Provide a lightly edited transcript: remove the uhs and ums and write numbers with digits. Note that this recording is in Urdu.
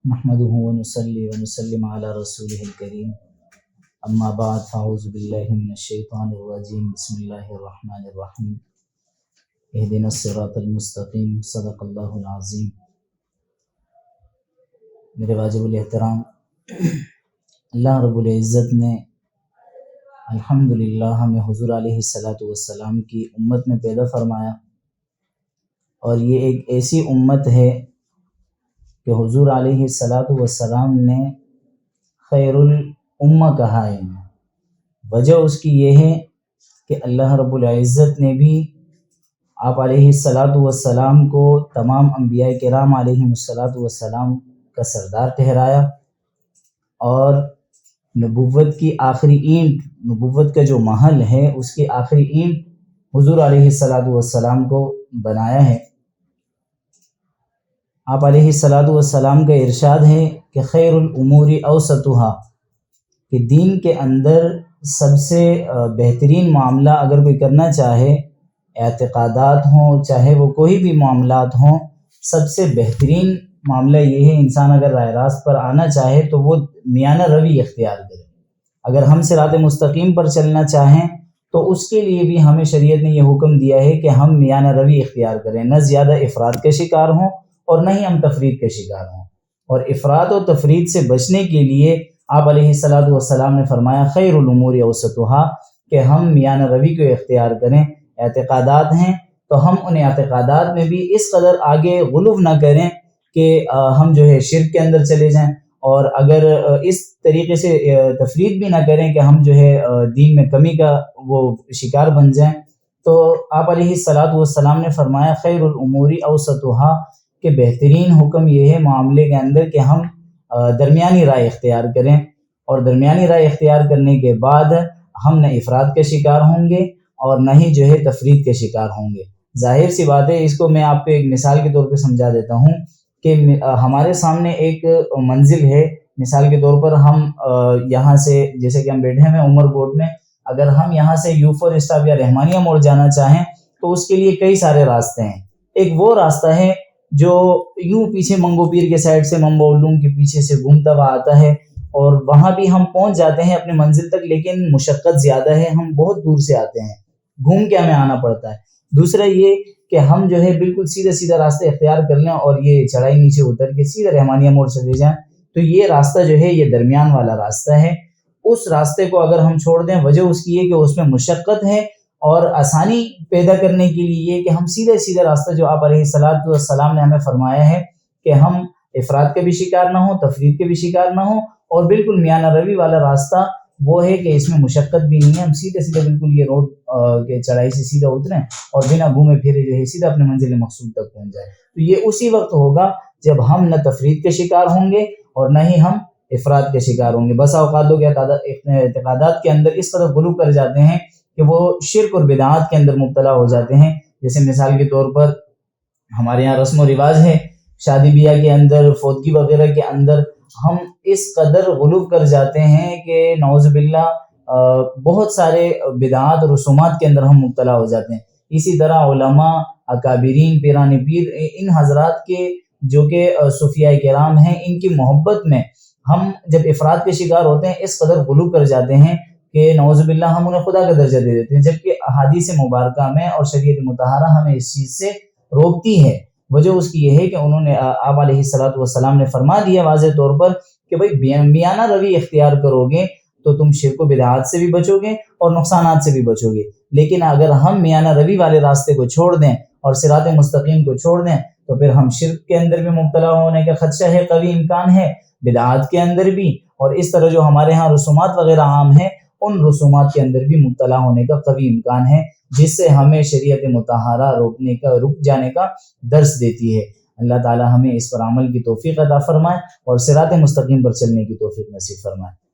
نحمده ونصلي ونسلم على رسوله الكريم اما بعد فاعوذ بالله من الشیطان الرجیم بسم اللہ الرحمن الرحیم اهدنا الصراط المستقیم صدق اللہ العظیم۔ میرے واجب الاحترام، اللہ رب العزت نے الحمدللہ ہمیں حضور علیہ السلام کی امت میں پیدا فرمایا، اور یہ ایک ایسی امت ہے کہ حضور علیہ السلام نے خیر الامہ کہا ہے۔ وجہ اس کی یہ ہے کہ اللہ رب العزت نے بھی آپ علیہ السلام کو تمام انبیاء کرام علیہ السلام کا سردار ٹھہرایا، اور نبوت کی آخری اینٹ، نبوت کا جو محل ہے اس کی آخری اینٹ حضور علیہ السلام کو بنایا ہے۔ آپ علیہ السلام کا ارشاد ہے کہ خیر الامور اوسطها، کہ دین کے اندر سب سے بہترین معاملہ اگر کوئی کرنا چاہے، اعتقادات ہوں چاہے وہ کوئی بھی معاملات ہوں، سب سے بہترین معاملہ یہ ہے انسان اگر راہ راست پر آنا چاہے تو وہ میانہ روی اختیار کرے۔ اگر ہم صراط مستقیم پر چلنا چاہیں تو اس کے لیے بھی ہمیں شریعت نے یہ حکم دیا ہے کہ ہم میانہ روی اختیار کریں، نہ زیادہ افراد کے شکار ہوں اور نہ ہی ہم تفرید کے شکار ہوں۔ اور افراد و تفرید سے بچنے کے لیے آپ علیہ السلام نے فرمایا خیر الامور اوسطها، کہ ہم میانہ روی کو اختیار کریں۔ اعتقادات ہیں تو ہم ان اعتقادات میں بھی اس قدر آگے غلو نہ کریں کہ ہم جو ہے شرک کے اندر چلے جائیں، اور اگر اس طریقے سے تفرید بھی نہ کریں کہ ہم جو ہے دین میں کمی کا وہ شکار بن جائیں۔ تو آپ علیہ السلام نے فرمایا خیر الامور اوسطها، کہ بہترین حکم یہ ہے معاملے کے اندر کہ ہم درمیانی رائے اختیار کریں، اور درمیانی رائے اختیار کرنے کے بعد ہم نہ افراد کے شکار ہوں گے اور نہ ہی جو ہے تفرید کے شکار ہوں گے۔ ظاہر سی بات ہے، اس کو میں آپ کو ایک مثال کے طور پہ سمجھا دیتا ہوں کہ ہمارے سامنے ایک منزل ہے۔ مثال کے طور پر ہم یہاں سے، جیسے کہ ہم بیٹھے ہیں عمر کوٹ میں، اگر ہم یہاں سے یوفور اسٹاپ یا رحمانیہ موڑ جانا چاہیں تو اس کے لیے کئی سارے راستے ہیں۔ ایک وہ راستہ ہے جو یوں پیچھے منگو پیر کے سائڈ سے منبع علوم کے پیچھے سے گھومتا ہوا آتا ہے، اور وہاں بھی ہم پہنچ جاتے ہیں اپنے منزل تک، لیکن مشقت زیادہ ہے، ہم بہت دور سے آتے ہیں، گھوم کے ہمیں آنا پڑتا ہے۔ دوسرا یہ کہ ہم جو ہے بالکل سیدھا راستہ اختیار کر لیں اور یہ چڑھائی نیچے اتر کے سیدھا رحمانیہ موڑ چلے جائیں، تو یہ راستہ جو ہے یہ درمیان والا راستہ ہے۔ اس راستے کو اگر ہم چھوڑ دیں، وجہ اس کی ہے کہ اس میں مشقت ہے، اور آسانی پیدا کرنے کے لیے یہ کہ ہم سیدھا راستہ جو آپ علیہ السلام نے ہمیں فرمایا ہے کہ ہم افراد کے بھی شکار نہ ہوں، تفرید کے بھی شکار نہ ہوں، اور بالکل میانہ روی والا راستہ وہ ہے کہ اس میں مشقت بھی نہیں ہے، ہم سیدھے بالکل یہ روڈ کے چڑھائی سے سیدھا اتریں اور بنا گھومے پھرے جو ہے سیدھا اپنے منزل مقصود تک پہنچ جائے۔ تو یہ اسی وقت ہوگا جب ہم نہ تفرید کے شکار ہوں گے اور نہ ہی ہم افراد کے شکار ہوں گے۔ بسا اوقات لوگ اعتقادات کے اندر اس قدر غلو کر جاتے ہیں کہ وہ شرک اور بدعات کے اندر مبتلا ہو جاتے ہیں۔ جیسے مثال کے طور پر ہمارے یہاں رسم و رواج ہے، شادی بیاہ کے اندر، فوتگی وغیرہ کے اندر ہم اس قدر غلو کر جاتے ہیں کہ نعوذ باللہ بہت سارے بدعات اور رسومات کے اندر ہم مبتلا ہو جاتے ہیں۔ اسی طرح علماء، اکابرین، پیران پیر، ان حضرات کے جو کہ صوفیاء کرام ہیں، ان کی محبت میں ہم جب افراد کے شکار ہوتے ہیں اس قدر غلو کر جاتے ہیں کہ نعوذ باللہ ہم انہیں خدا کا درجہ دے دیتے ہیں، جبکہ احادیث مبارکہ میں اور شریعت مطہرہ ہمیں اس چیز سے روکتی ہے۔ وجہ اس کی یہ ہے کہ انہوں نے، آپ علیہ السلام نے فرما دیا واضح طور پر کہ بھئی میانہ روی اختیار کرو گے تو تم شرک و بدعات سے بھی بچو گے اور نقصانات سے بھی بچو گے، لیکن اگر ہم میانہ روی والے راستے کو چھوڑ دیں اور صراط مستقیم کو چھوڑ دیں تو پھر ہم شرک کے اندر بھی مبتلا ہونے کا خدشہ ہے، قوی امکان ہے، بدعات کے اندر بھی، اور اس طرح جو ہمارے ہاں رسومات وغیرہ عام ہیں ان رسومات کے اندر بھی مبتلا ہونے کا قوی امکان ہے، جس سے ہمیں شریعت مطہرہ رک جانے کا درس دیتی ہے۔ اللہ تعالی ہمیں اس پر عمل کی توفیق عطا فرمائے اور صراط مستقیم پر چلنے کی توفیق نصیب فرمائے۔